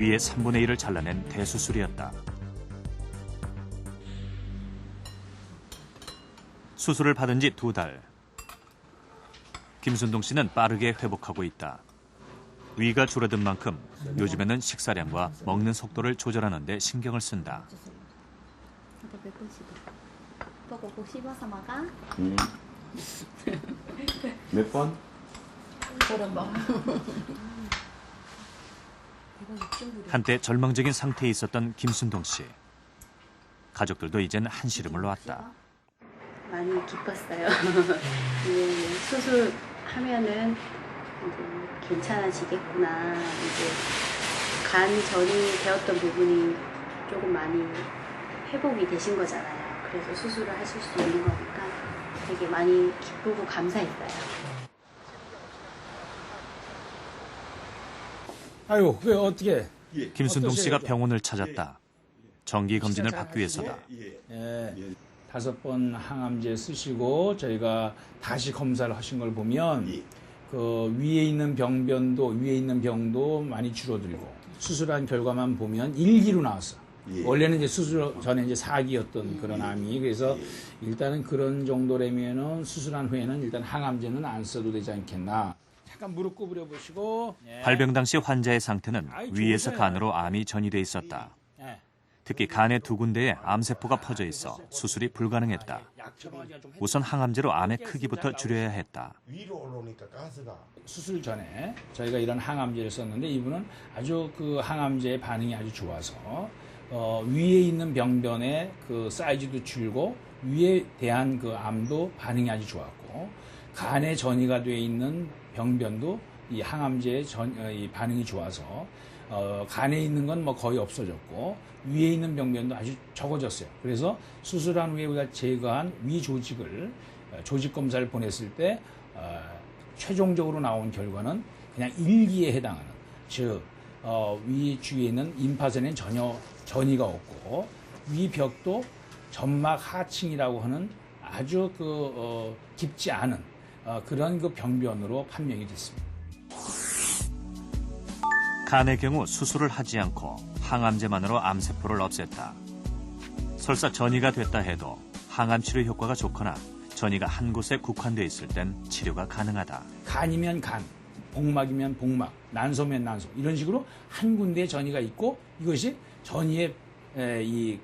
위의 3분의 1을 잘라낸 대수술이었다. 수술을 받은 지 2달. 김순동 씨는 빠르게 회복하고 있다. 위가 줄어든 만큼 요즘에는 식사량과 먹는 속도를 조절하는 데 신경을 쓴다. 몇 번? 한때 절망적인 상태에 있었던 김순동 씨. 가족들도 이젠 한시름을 놓았다. 많이 기뻤어요. 수술하면은 이제 괜찮아지겠구나. 이제 간 전이 되었던 부분이 조금 많이 회복이 되신 거잖아요. 그래서 수술을 하실 수 있는 거니까 되게 많이 기쁘고 감사했어요. 아유, 왜 어떻게? 김순동 씨가 병원을 찾았다. 정기 검진을 받기 위해서다. 예, 5번 항암제 쓰시고 저희가 다시 검사를 하신 걸 보면 그 위에 있는 병도 많이 줄어들고 수술한 결과만 보면 1기로 나왔어. 원래는 이제 수술 전에 이제 4기였던 그런 암이. 그래서 일단은 그런 정도라면은 수술한 후에는 일단 항암제는 안 써도 되지 않겠나. 잠깐 무릎 구부려 보시고. 예. 발병 당시 환자의 상태는 위에서 간으로 암이 전이돼 있었다. 특히 간의 2군데에 암세포가 퍼져 있어 수술이 불가능했다. 우선 항암제로 암의 크기부터 줄여야 했다. 수술 전에 저희가 이런 항암제를 썼는데 이분은 아주 그 항암제의 반응이 아주 좋아서 위에 있는 병변의 그 사이즈도 줄고 위에 대한 그 암도 반응이 아주 좋았고 간에 전이가 되어 있는 병변도 이 항암제의 이 반응이 좋아서 간에 있는 건 뭐 거의 없어졌고 위에 있는 병변도 아주 적어졌어요. 그래서 수술한 후에 우리가 제거한 위 조직을 조직 검사를 보냈을 때 최종적으로 나온 결과는 그냥 1기에 해당하는 즉 위 주위에 있는 임파선에는 전혀 전이가 없고 위 벽도 점막 하층이라고 하는 아주 깊지 않은 그런 그 병변으로 판명이 됐습니다. 간의 경우 수술을 하지 않고 항암제만으로 암세포를 없앴다. 설사 전이가 됐다 해도 항암 치료 효과가 좋거나 전이가 한 곳에 국한되어 있을 땐 치료가 가능하다. 간이면 간, 복막이면 복막, 난소면 난소 이런 식으로 한 군데에 전이가 있고 이것이 전이에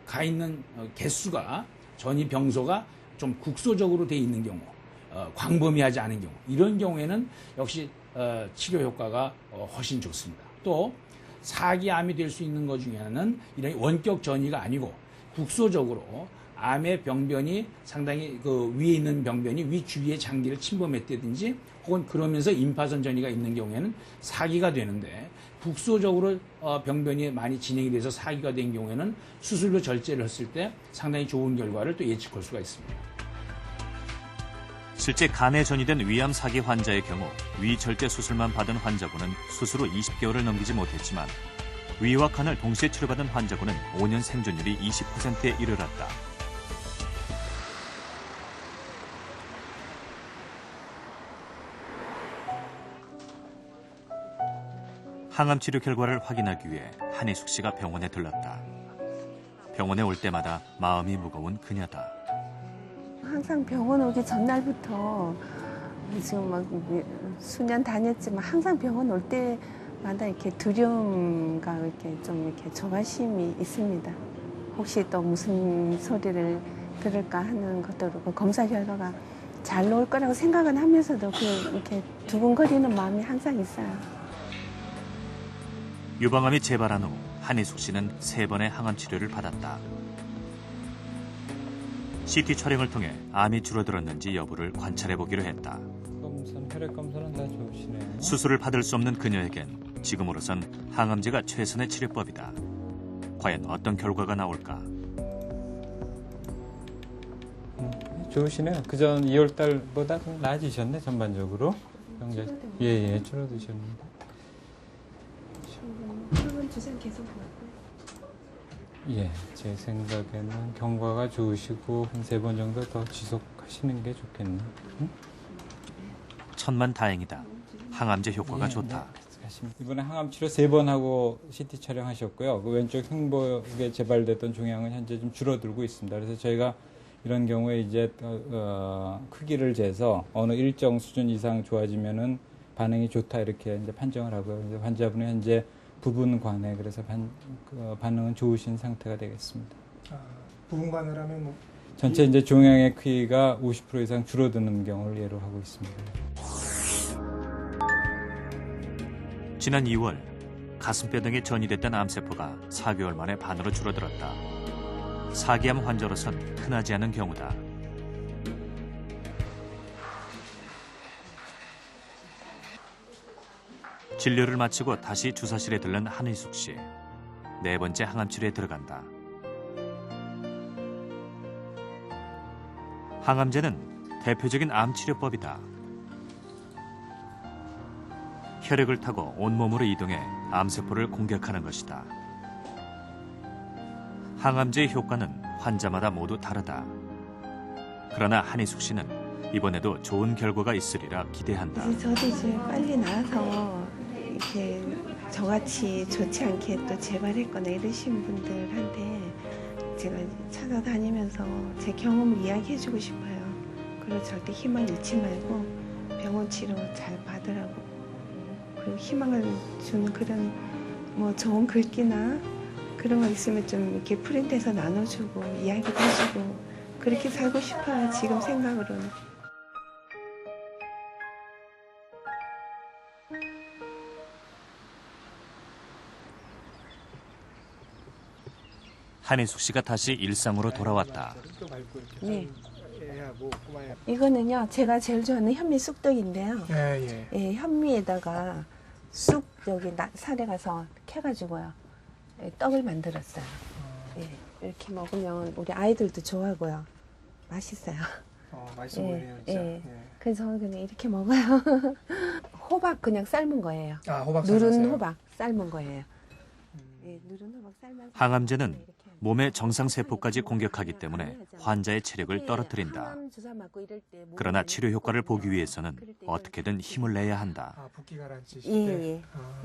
가 있는 개수가 전이 병소가 좀 국소적으로 되어 있는 경우, 광범위하지 않은 경우 이런 경우에는 역시 치료 효과가 훨씬 좋습니다. 또 4기 암이 될 수 있는 것 중에 하나는 이런 원격 전이가 아니고 국소적으로 암의 병변이 상당히 그 위에 있는 병변이 위 주위의 장기를 침범했다든지 혹은 그러면서 임파선 전이가 있는 경우에는 4기가 되는데 국소적으로 병변이 많이 진행이 돼서 4기가 된 경우에는 수술로 절제를 했을 때 상당히 좋은 결과를 또 예측할 수가 있습니다. 실제 간에 전이된 위암 4기 환자의 경우 위 절제 수술만 받은 환자군은 수술 후 20개월을 넘기지 못했지만 위와 간을 동시에 치료받은 환자군은 5년 생존율이 20%에 이르렀다. 항암 치료 결과를 확인하기 위해 한희숙 씨가 병원에 들렀다. 병원에 올 때마다 마음이 무거운 그녀다. 항상 병원 오기 전날부터 지금 막 수년 다녔지만 항상 병원 올 때마다 이렇게 두려움과 이렇게 좀 이렇게 조바심이 있습니다. 혹시 또 무슨 소리를 들을까 하는 것도 그렇고 검사 결과가 잘 나올 거라고 생각은 하면서도 이렇게 두근거리는 마음이 항상 있어요. 유방암이 재발한 후 한희숙 씨는 3번의 항암 치료를 받았다. CT 촬영을 통해 암이 줄어들었는지 여부를 관찰해보기로 했다. 혈액 검사는 다 좋으시네요. 수술을 받을 수 없는 그녀에겐 지금으로선 항암제가 최선의 치료법이다. 과연 어떤 결과가 나올까? 좋으시네요. 그전 2월 달보다 좀 나아지셨네, 전반적으로. 예, 줄어드셨는데. 혈관 주사는 계속 먹고. 예, 제 생각에는 경과가 좋으시고 한 3번 정도 더 지속하시는 게 좋겠네요. 천만 다행이다. 항암제 효과가 예, 좋다. 네. 하십니다. 이번에 항암 치료 3번 하고 CT 촬영하셨고요. 그 왼쪽 흉부에 재발됐던 종양은 현재 좀 줄어들고 있습니다. 그래서 저희가 이런 경우에 이제 크기를 재서 어느 일정 수준 이상 좋아지면은 반응이 좋다 이렇게 이제 판정을 하고요. 이제 환자분은 현재 부분 관해 그래서 반응은 좋으신 상태가 되겠습니다. 부분 관해라면 뭐 전체 이제 종양의 크기가 50% 이상 줄어드는 경우를 예로 하고 있습니다. 지난 2월 가슴뼈 등에 전이됐던 암세포가 4개월 만에 반으로 줄어들었다. 사기암 환자로선 흔하지 않은 경우다. 진료를 마치고 다시 주사실에 들른 한의숙 씨. 4번째 항암 치료에 들어간다. 항암제는 대표적인 암 치료법이다. 혈액을 타고 온몸으로 이동해 암세포를 공격하는 것이다. 항암제의 효과는 환자마다 모두 다르다. 그러나 한희숙 씨는 이번에도 좋은 결과가 있으리라 기대한다. 저도 이제 빨리 나와서 이렇게 저같이 좋지 않게 또 재발했거나 이러신 분들한테 제가 찾아다니면서 제 경험을 이야기해주고 싶어요. 그리고 절대 희망을 잃지 말고 병원 치료 잘 받으라고. 그리고 희망을 주는 그런 뭐 좋은 글귀나 그런 거 있으면 좀 이렇게 프린트해서 나눠주고 이야기도 해주고 그렇게 살고 싶어요. 지금 생각으로는. 한희숙 씨가 다시 일상으로 돌아왔다. 네. 이거는요, 제가 제일 좋아하는 현미 쑥떡인데요. 예, 현미에다가 쑥 여기 산에 가서 캐가지고요, 예, 떡을 만들었어요. 예, 이렇게 먹으면 우리 아이들도 좋아하고요, 맛있어요. 맛있어 보이네요, 진짜. 예. 그래서 그냥 이렇게 먹어요. 호박 그냥 삶은 거예요. 호박 누른 삶았어요? 호박 삶은 거예요. 예, 누른 호박 삶아서. 항암제는 몸의 정상세포까지 공격하기 때문에 환자의 체력을 떨어뜨린다. 그러나 치료 효과를 보기 위해서는 어떻게든 힘을 내야 한다. 붓기 가라앉히실 예,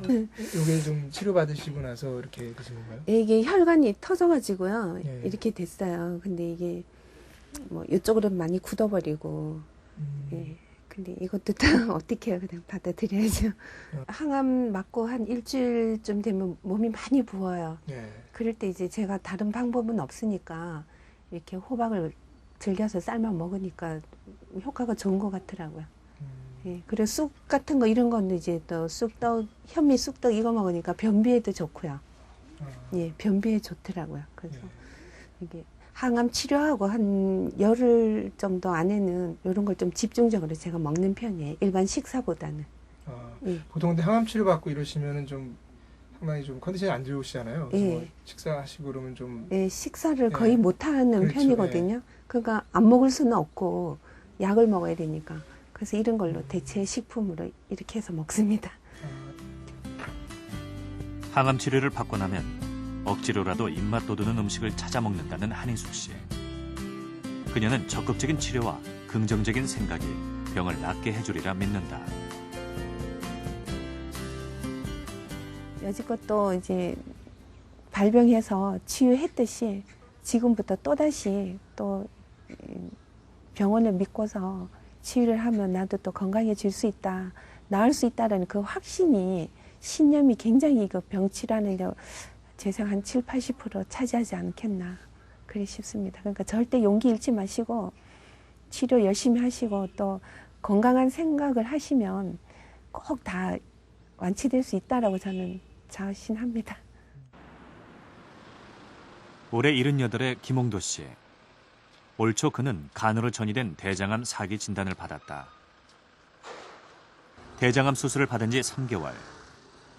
때? 이게 좀 치료받으시고 나서 이렇게 되신 건가요? 이게 혈관이 터져가지고요. 예. 이렇게 됐어요. 근데 이게 뭐 이쪽으로는 많이 굳어버리고, 예. 근데 이것도 다 어떻게 해요? 그냥 받아들여야죠. 항암 맞고 한 일주일쯤 되면 몸이 많이 부어요. 예. 그럴 때 이제 제가 다른 방법은 없으니까 이렇게 호박을 즐겨서 삶아 먹으니까 효과가 좋은 것 같더라고요. 예. 그리고 쑥 같은 거 이런 건 이제 또 쑥떡, 현미 쑥떡 이거 먹으니까 변비에도 좋고요. 예, 변비에 좋더라고요. 그래서 이게 항암 치료하고 한 열흘 정도 안에는 이런 걸 좀 집중적으로 제가 먹는 편이에요. 일반 식사보다는. 예. 보통 근데 항암 치료 받고 이러시면은 좀 상당히 좀 컨디션이 안 좋으시잖아요. 예. 식사하시고 그러면 좀 예, 식사를 예. 거의 못 하는 그렇죠, 편이거든요. 그러니까 안 먹을 수는 없고 약을 먹어야 되니까. 그래서 이런 걸로 대체 식품으로 이렇게 해서 먹습니다. 항암 치료를 받고 나면 억지로라도 입맛 돋우는 음식을 찾아 먹는다는 한희숙 씨. 그녀는 적극적인 치료와 긍정적인 생각이 병을 낫게 해주리라 믿는다. 여지껏 또 이제 발병해서 치유했듯이 지금부터 또다시 또 병원을 믿고서 치유를 하면 나도 또 건강해질 수 있다, 나을 수 있다는 그 확신이, 신념이 굉장히 그 병치라는 게 제 생각 한 7, 80% 차지하지 않겠나 그래 싶습니다. 그러니까 절대 용기 잃지 마시고 치료 열심히 하시고 또 건강한 생각을 하시면 꼭 다 완치될 수 있다라고 저는 자신합니다. 올해 78의 김홍도 씨. 올 초 그는 간으로 전이된 대장암 4기 진단을 받았다. 대장암 수술을 받은 지 3개월.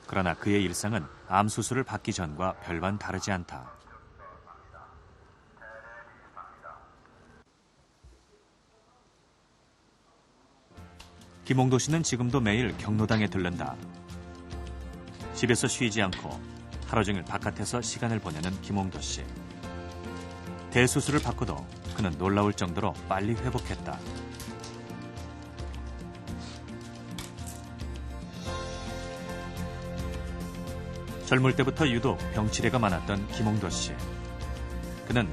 그러나 그의 일상은 암 수술을 받기 전과 별반 다르지 않다. 김홍도 씨는 지금도 매일 경로당에 들른다. 집에서 쉬지 않고 하루 종일 바깥에서 시간을 보내는 김홍도 씨. 대수술을 받고도 그는 놀라울 정도로 빨리 회복했다. 젊을 때부터 유독 병치레가 많았던 김홍도 씨. 그는